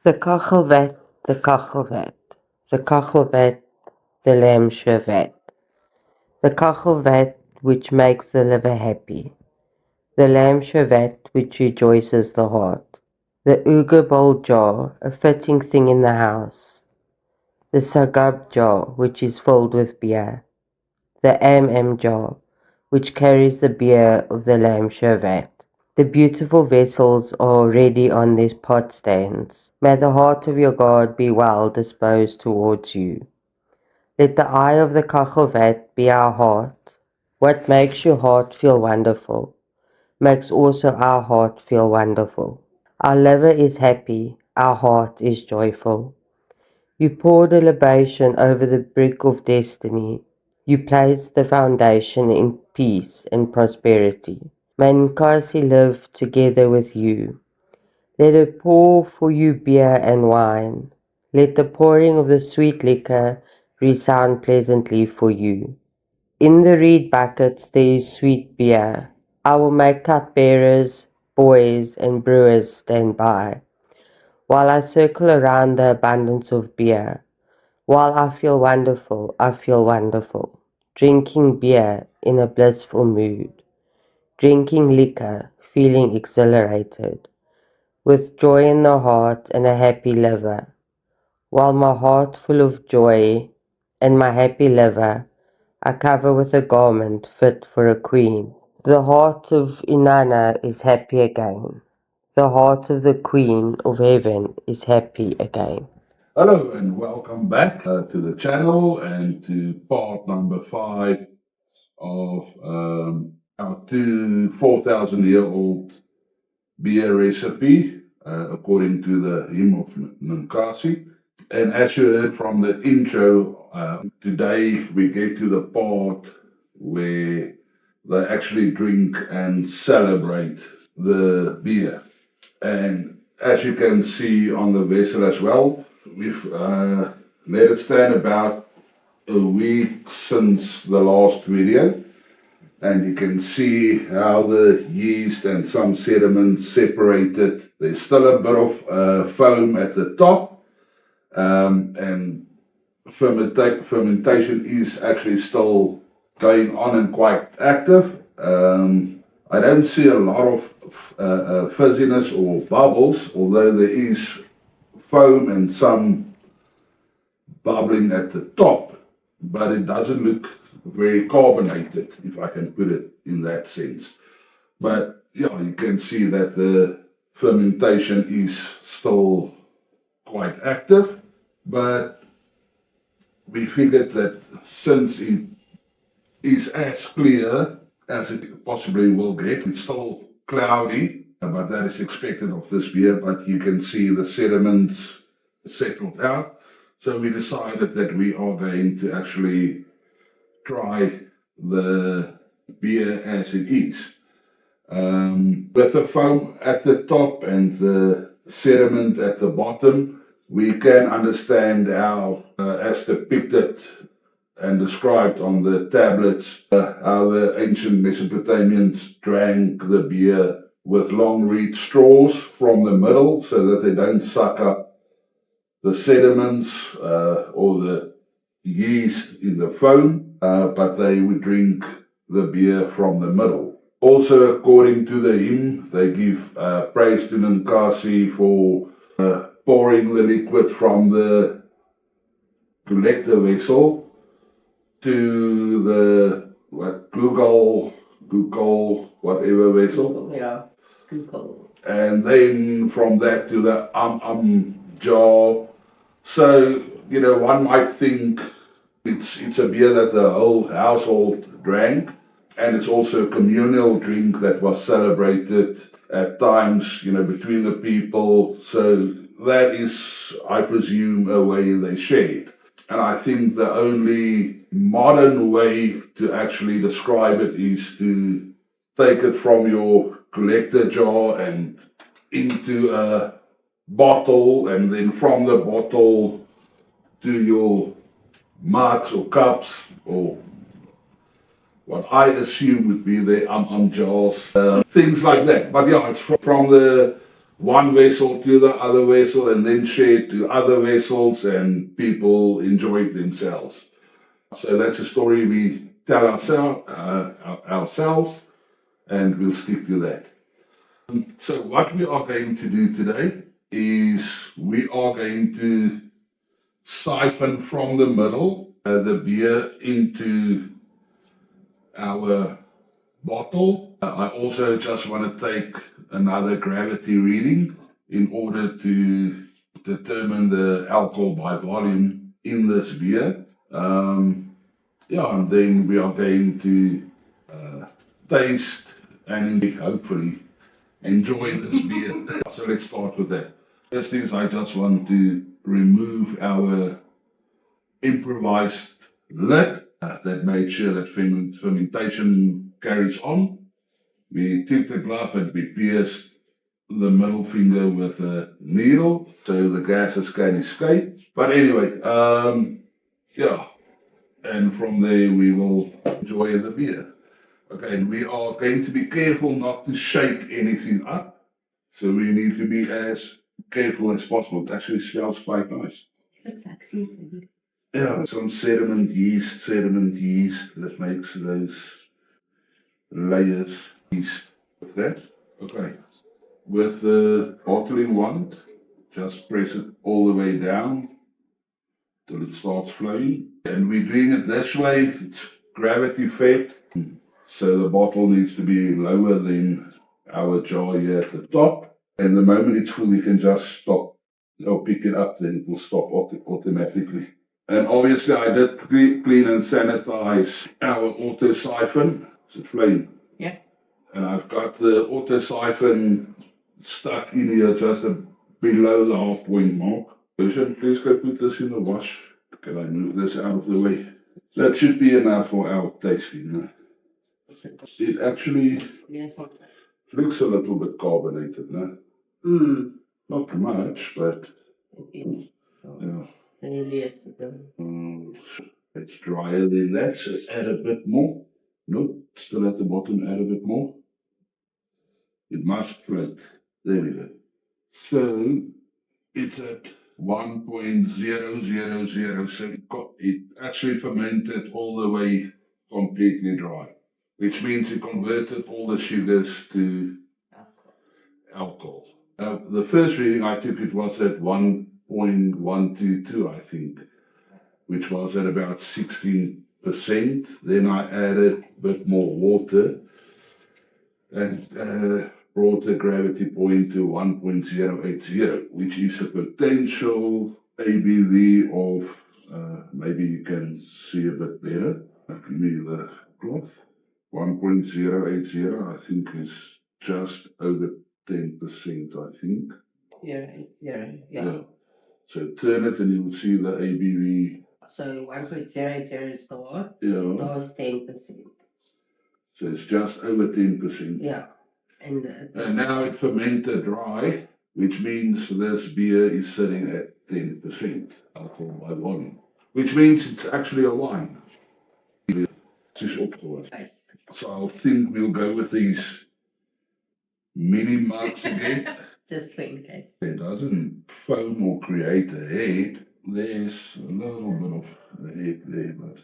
The kachelwet, the kachelwet, the kachelwet, the lamscherwet, the kachelwet which makes the liver happy, the lamscherwet which rejoices the heart, the ugerbowl jar, a fitting thing in the house, the sagab jar which is filled with beer, the jar which carries the beer of the lamscherwet. The beautiful vessels are ready on their pot stands. May the heart of your God be well disposed towards you. Let the eye of the kachelwet be our heart. What makes your heart feel wonderful makes also our heart feel wonderful. Our liver is happy, our heart is joyful. You poured a libation over the brick of destiny. You placed the foundation in peace and prosperity. May Nkosi live together with you. Let her pour for you beer and wine. Let the pouring of the sweet liquor resound pleasantly for you. In the reed buckets there is sweet beer. I will make cupbearers, boys, and brewers stand by, while I circle around the abundance of beer. While I feel wonderful, drinking beer in a blissful mood, drinking liquor, feeling exhilarated, with joy in the heart and a happy liver, while my heart full of joy and my happy liver I cover with a garment fit for a queen. The heart of Inanna is happy again. The heart of the Queen of Heaven is happy again. Hello and welcome back to the channel and to part number 5 of our 4,000-year-old beer recipe according to the hymn of Ninkasi. And as you heard from the intro, today we get to the part where they actually drink and celebrate the beer. And as you can see on the vessel as well, we've let it stand about a week since the last video, and you can see how the yeast and some sediments separated. There's still a bit of foam at the top, and fermentation is actually still going on and quite active. I don't see a lot of fizziness or bubbles, although there is foam and some bubbling at the top, but it doesn't look very carbonated, if I can put it in that sense. But yeah, you can see that the fermentation is still quite active, but we figured that since it is as clear as it possibly will get, it's still cloudy, but that is expected of this beer, but you can see the sediments settled out. So we decided that we are going to actually try the beer as it is. With the foam at the top and the sediment at the bottom, we can understand how, as depicted and described on the tablets, how the ancient Mesopotamians drank the beer with long reed straws from the middle so that they don't suck up the sediments or the yeast in the foam, but they would drink the beer from the middle. Also, according to the hymn, they give praise to Ninkasi for pouring the liquid from the collector vessel to the Google, whatever vessel. Yeah, Google. And then from that to the jar. So, one might think it's a beer that the whole household drank, and it's also a communal drink that was celebrated at times, between the people. So that is, I presume, a way they shared. And I think the only modern way to actually describe it is to take it from your collector jar and into a bottle, and then from the bottle to your mugs or cups, or what I assume would be the jars, things like that. But yeah, it's from the one vessel to the other vessel and then shared to other vessels, and people enjoyed themselves. So that's a story we tell ourselves, and we'll stick to that. So what we are going to do today is we are going to siphon from the middle the beer into our bottle. I also just want to take another gravity reading in order to determine the alcohol by volume in this beer. And then we are going to taste and hopefully enjoy this beer. So let's start with that. First thing is I just want to remove our improvised lid that made sure that fermentation carries on. We took the glove and we pierced the middle finger with a needle so the gases can escape. But anyway, and from there we will enjoy the beer. Okay, and we are going to be careful not to shake anything up. So we need to be as careful as possible. It actually smells quite nice. Looks like seasoning. Yeah, some sediment yeast that makes those layers yeast with that. Okay, with the bottling wand, just press it all the way down till it starts flowing. And we're doing it this way, it's gravity fed. So the bottle needs to be lower than our jar here at the top. And the moment it's full, you can just stop or pick it up, then it will stop automatically. And obviously I did clean and sanitize our auto siphon. Is it flame? Yeah. And I've got the auto siphon stuck in here just below the half point mark. Please go put this in the wash. Can I move this out of the way? That should be enough for our tasting. It actually looks a little bit carbonated, no? Not much, but It is. yeah. Really is. It's drier than that, so add a bit more. Nope, still at the bottom, add a bit more. It must float. There we go. So it's at 1.000, so it actually fermented all the way completely dry, which means it converted all the sugars to alcohol. The first reading I took, it was at 1.122, I think, which was at about 16%. Then I added a bit more water and brought the gravity point to 1.080, which is a potential ABV of, maybe you can see a bit better. Give me the cloth. 1.080, I think, is just over 10%, I think. 080, Yeah. So turn it and you will see the ABV. So 1.080 is door. Yeah. Door is 10%. So it's just over 10%. Yeah. And now it fermented dry, which means this beer is sitting at 10% alcohol by volume, which means it's actually a wine. So I think we'll go with these mini mugs again. Just for in case. It doesn't foam or create a head. There's a little bit of a head there, but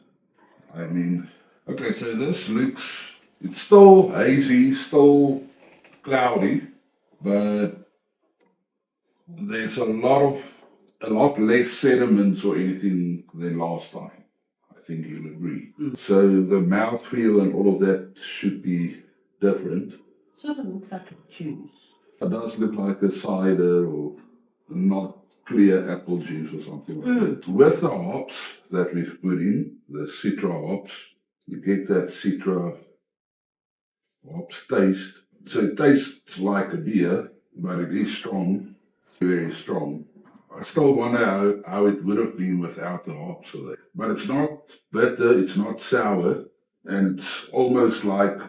I mean, okay, so this looks, it's still hazy, still cloudy, but there's a lot less sediments or anything than last time. I think you'll agree. So the mouthfeel and all of that should be different. Sort of looks like a juice. It does look like a cider or not clear apple juice or something like that. With the hops that we've put in, the Citra hops, you get that Citra hops taste. So it tastes like a beer, but it is strong, very strong. I still wonder how it would have been without the hops. But it's not bitter, it's not sour, and it's almost like...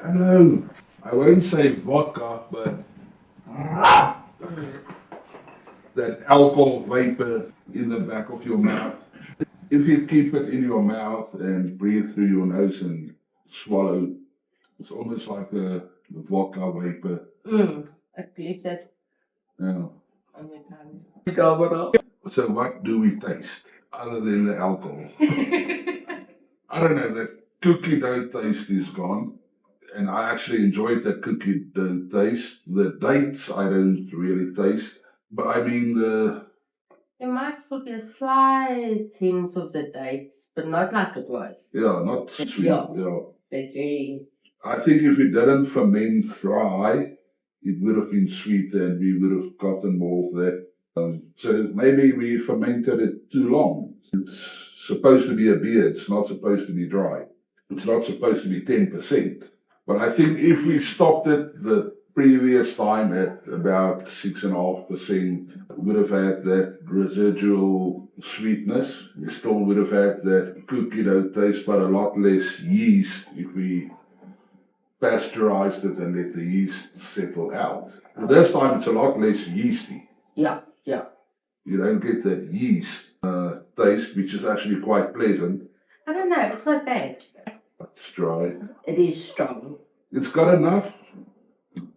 Hello. I won't say vodka, but that alcohol vapor in the back of your mouth. If you keep it in your mouth and breathe through your nose and swallow It's almost like a vodka vapor. I believe that Yeah. on your tongue. So what do we taste other than the alcohol? I don't know. That cookie dough taste is gone, and I actually enjoyed that cookie dough taste. The dates I don't really taste, but I mean You might still get a slight hint of the dates, but not like it was. not sweet. Yeah. Yeah. It's very. I think if it didn't ferment dry, it would have been sweeter and we would have gotten more of that. So maybe we fermented it too long. It's supposed to be a beer, it's not supposed to be dry. It's not supposed to be 10%. But I think if we stopped it the previous time at about 6.5%, we would have had that residual sweetness. We still would have had that cookie dough taste, but a lot less yeast if we pasteurized it and let the yeast settle out. This time it's a lot less yeasty. Yeah. You don't get that yeast taste, which is actually quite pleasant. I don't know. It's not bad. It's dry. It is strong. It's got enough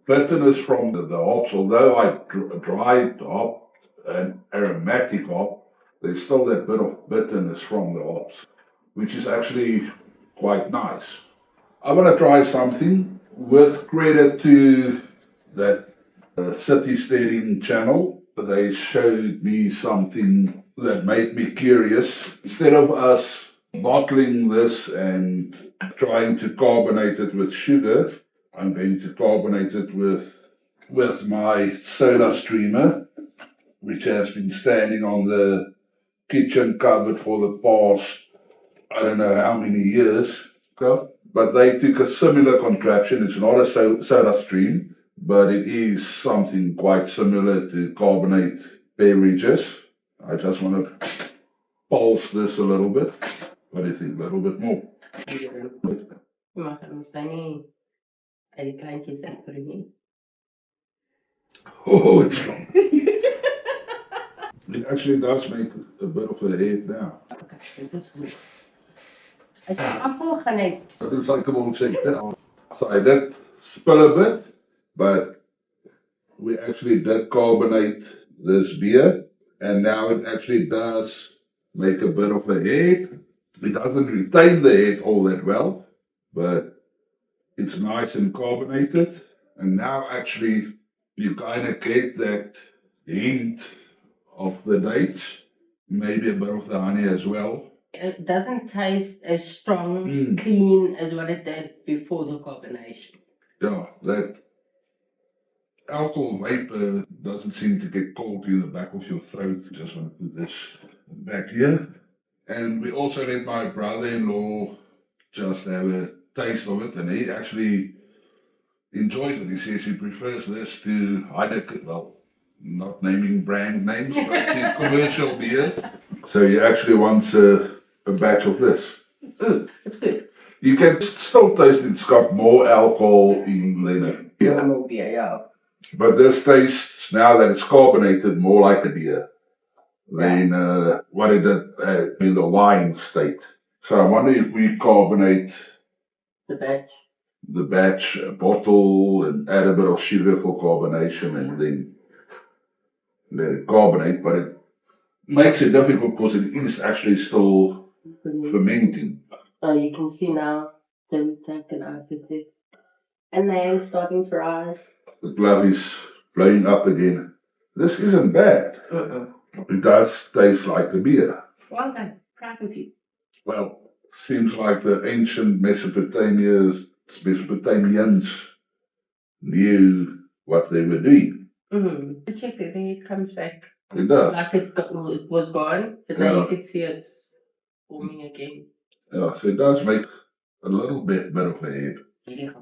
bitterness from the hops, although I dried hop and aromatic hop, there's still that bit of bitterness from the hops, which is actually quite nice. I want to try something with credit to that City Steering channel. They showed me something that made me curious. Instead of us bottling this and trying to carbonate it with sugar, I'm going to carbonate it with my soda streamer, which has been standing on the kitchen cupboard for the past, I don't know how many years. But they took a similar contraption. It's not a soda stream, but it is something quite similar to carbonate beverages. I just want to pulse this a little bit. What do you think? A little bit more. Maar dan staan nie uit die kleintjies uit vir nie. Oh, it's strong. It actually does make a bit of a head now. Okay, dit is goed. Ek appel gaan net. It looks like a little shake now. So I did spill a bit, but we actually did carbonate this beer, and now it actually does make a bit of a head. It doesn't retain the head all that well, but it's nice and carbonated. And now actually you kind of get that hint of the dates, maybe a bit of the honey as well. It doesn't taste as strong, clean as what it did before the carbonation. Yeah, that alcohol vapor doesn't seem to get cold in the back of your throat. Just want to put this back here. And we also let my brother-in-law just have a taste of it, and he actually enjoys it. He says he prefers this to Heineken, well, not naming brand names, but to commercial beers. So he actually wants a batch of this. It's good. You can still taste it's got more alcohol in than a beer. More beer, yeah. But this tastes, now that it's carbonated, more like a beer than what it did in the wine state. So I wonder if we carbonate The batch bottle and add a bit of sugar for carbonation and then let it carbonate, but it makes it difficult because it is actually still fermenting. Oh, you can see now them taken out of it. And then starting to rise. The glove is blowing up again. This isn't bad. It does taste like a beer. Well done. Proud of you. Well, seems like the ancient Mesopotamians knew what they were doing. Check it, there it comes back. It does. Like it was gone, but now you can see it's forming again. Yeah, so it does make a little bit of a head. Yeah.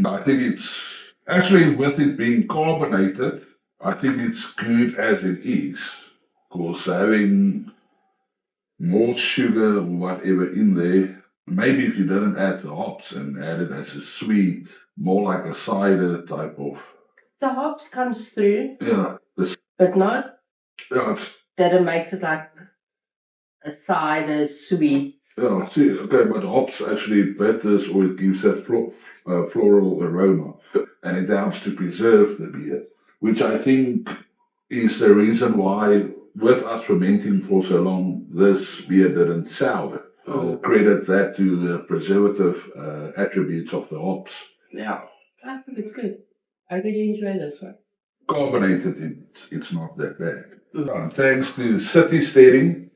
I think it's actually, with it being carbonated, I think it's good as it is. Because having more sugar or whatever in there, maybe if you didn't add the hops and add it as a sweet, more like a cider type of. The hops comes through. Yeah. But not Yeah, that it makes it like a cider sweet. Yeah, see, okay, but hops actually bitters or it gives that floral aroma and it helps to preserve the beer, which I think is the reason why, with us fermenting for so long, this beer didn't sour. I'll credit that to the preservative attributes of the hops. Yeah. I think it's good. I really enjoy this one. Carbonated, it's not that bad. Thanks to city steering,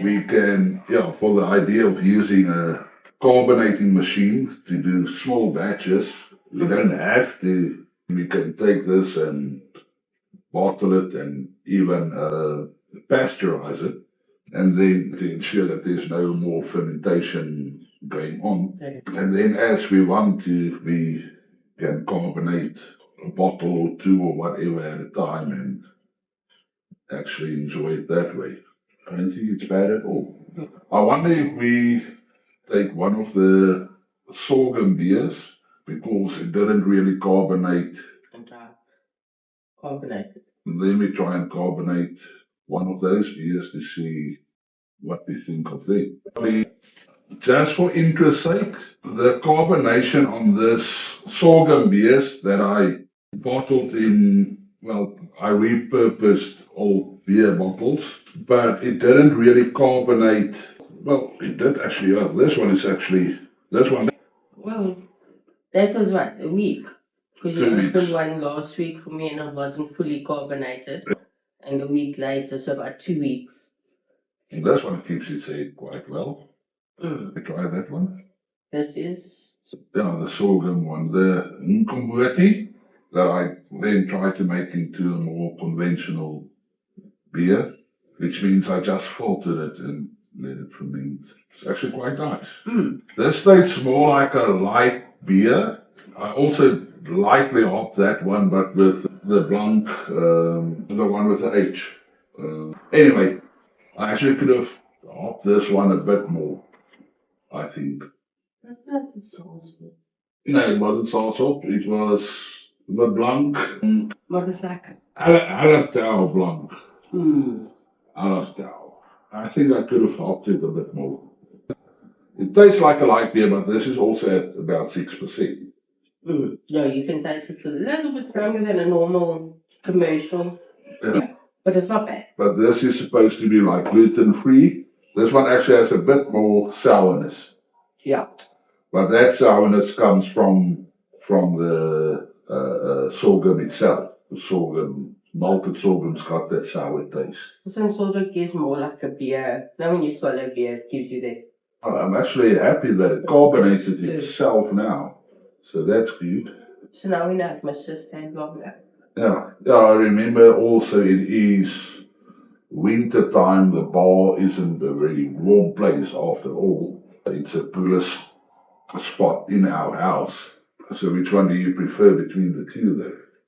we can, for the idea of using a carbonating machine to do small batches, we don't have to, we can take this and bottle it and even pasteurize it, and then to ensure that there's no more fermentation going on. And then as we want to, we can carbonate a bottle or two or whatever at a time and actually enjoy it that way. I don't think it's bad at all. I wonder if we take one of the sorghum beers because it didn't really carbonate. Carbonated. Let me try and carbonate one of those beers to see what we think of them. Just for interest sake, the carbonation on this sorghum beers that I bottled in, well, I repurposed old beer bottles, but it didn't really carbonate. Well, it did actually. This one is actually, this one. Well, that was what, a week? Because you 2 weeks. opened one last week for me and it wasn't fully carbonated. And a week later, so about 2 weeks. And this one keeps its head quite well. We try that one. This is? Yeah, the sorghum one. The Nkomboti that I then tried to make into a more conventional beer, which means I just filtered it and let it ferment. It's actually quite nice. This tastes more like a light beer. I also lightly hopped that one, but with the Blanc, the one with the H. Anyway, I actually could have hopped this one a bit more, I think. That's not the sauce. No, it wasn't Sarsop, it was the Blanc. What is that? Hallertau Blanc. Hallertau. I think I could have hopped it a bit more. It tastes like a light beer, but this is also at about 6%. No, you can taste it's a little bit stronger than a normal commercial. Yeah. But it's not bad. But this is supposed to be like gluten free. This one actually has a bit more sourness. Yeah. But that sourness comes from the sorghum itself. The sorghum, malted sorghum's got that sour taste. This one sort of gives more like a beer. Now when you swallow beer, it gives you that. I'm actually happy that it carbonated itself now. So that's good. So now we know it must just stay longer. Yeah, I remember also it is winter time. The bar isn't a very warm place after all. It's a coolest spot in our house. So which one do you prefer between the two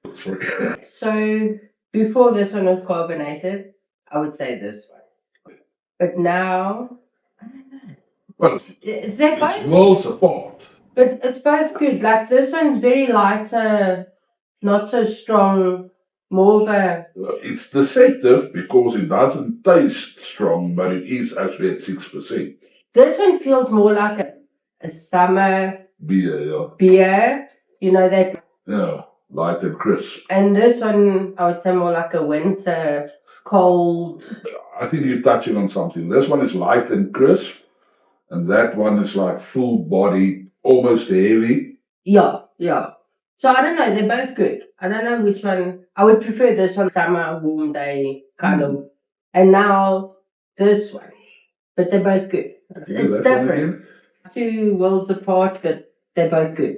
though? Sorry. So before this one was carbonated, I would say this one. But now, I don't know. Well, It's worlds apart. But it's both good. Like this one's very lighter, not so strong, more of a. It's deceptive because it doesn't taste strong, but it is actually at 6%. This one feels more like a summer beer, you know, that. Yeah, light and crisp. And this one, I would say more like a winter, cold. I think you're touching on something. This one is light and crisp, and that one is like full body, almost heavy. Yeah. So I don't know, they're both good. I don't know which one. I would prefer this one, summer, warm day, kind of. And now this one. But they're both good. It's different. 2 worlds apart, but they're both good.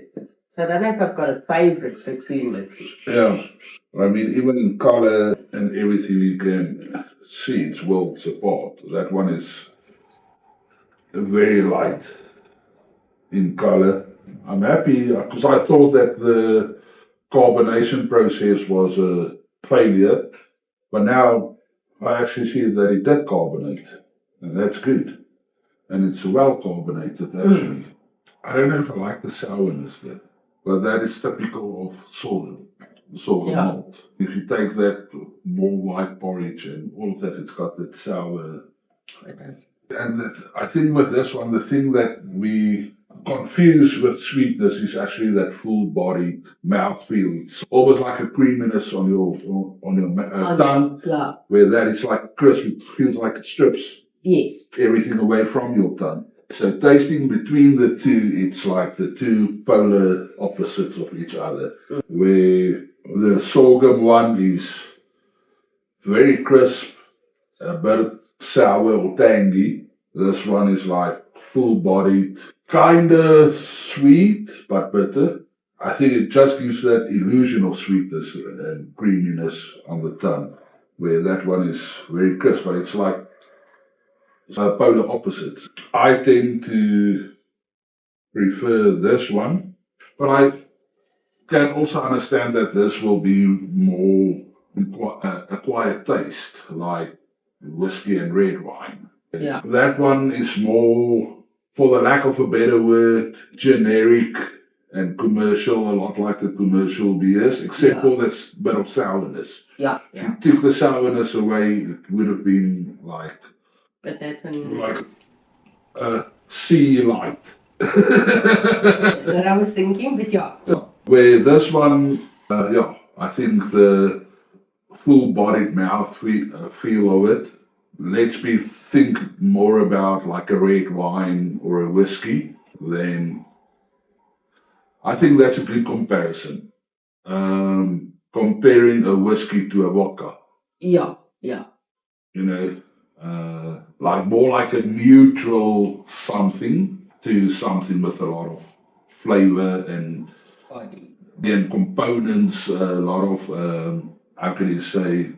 So I don't know if I've got a favourite between the two. Yeah. I mean, even in color and everything, you can see it's worlds apart. That one is very light in color. I'm happy because I thought that the carbonation process was a failure, but now I actually see that it did carbonate, and that's good. And it's well carbonated, actually. I don't know if I like the sourness there, but that is typical of sorghum malt. If you take that more white porridge and all of that, it's got that sour And I think with this one, the thing that we confuse with sweetness is actually that full-bodied mouthfeel. It's almost like a creaminess on your tongue, Yeah. where that is like crisp. It feels like it strips Yes. everything away from your tongue. So tasting between the two, it's like the two polar opposites of each other. Where the sorghum one is very crisp, a bit sour or tangy. This one is like full-bodied, kinda sweet but bitter. I think it just gives that illusion of sweetness and creaminess on the tongue, where that one is very crisp, but it's like polar opposites. I tend to prefer this one, but I can also understand that this will be more acquired taste, like whiskey and red wine. Yeah. That one is more, for the lack of a better word, generic and commercial, a lot like the commercial beers, except for this bit of sourness. Yeah. If you took the sourness away, it would have been like But that one. like a sea light. That's what I was thinking, but yeah. Where this one, I think the full-bodied mouth feel of it lets me think more about like a red wine or a whiskey. Then I think that's a good comparison. Comparing a whiskey to a vodka, Yeah. Yeah. you know, like more like a neutral something to something with a lot of flavor and Body. and components, a lot of how can you say,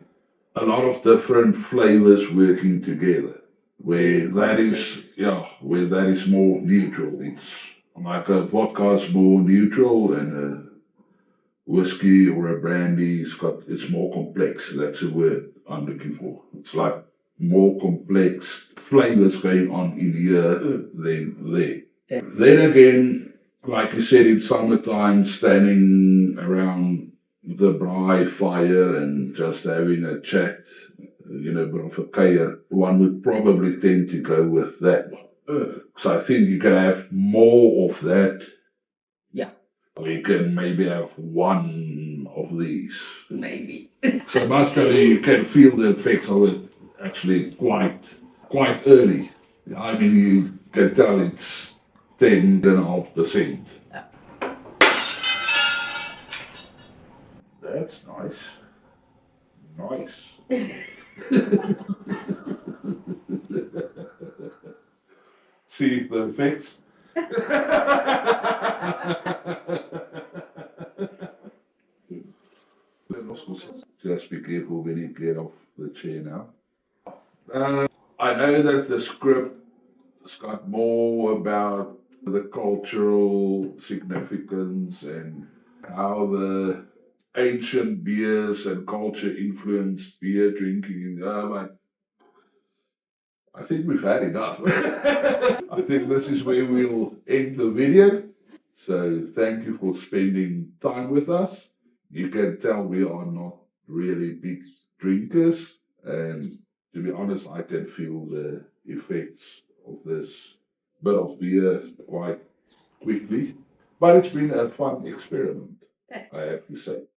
a lot of different flavors working together. Where that is more neutral. It's like a vodka is more neutral, and a whiskey or a brandy it's more complex. That's the word I'm looking for. It's like more complex flavors going on in here than there. Yeah. Then again, like you said, in summertime, standing around the braai fire and just having a chat, a bit of a kuier, one would probably tend to go with that one. So I think you can have more of that. Yeah. Or you can maybe have one of these. Maybe. So mostly you can feel the effects of it actually quite early. I mean, you can tell it's 10.5%. Yeah. That's nice. Nice. See the effects? Just be careful when you get off the chair now. I know that the script has got more about the cultural significance and how the ancient beers and culture influenced beer drinking. But I think we've had enough. I think this is where we'll end the video. So thank you for spending time with us. You can tell we are not really big drinkers, and to be honest, I can feel the effects of this bit of beer quite quickly. But it's been a fun experiment, I have to say.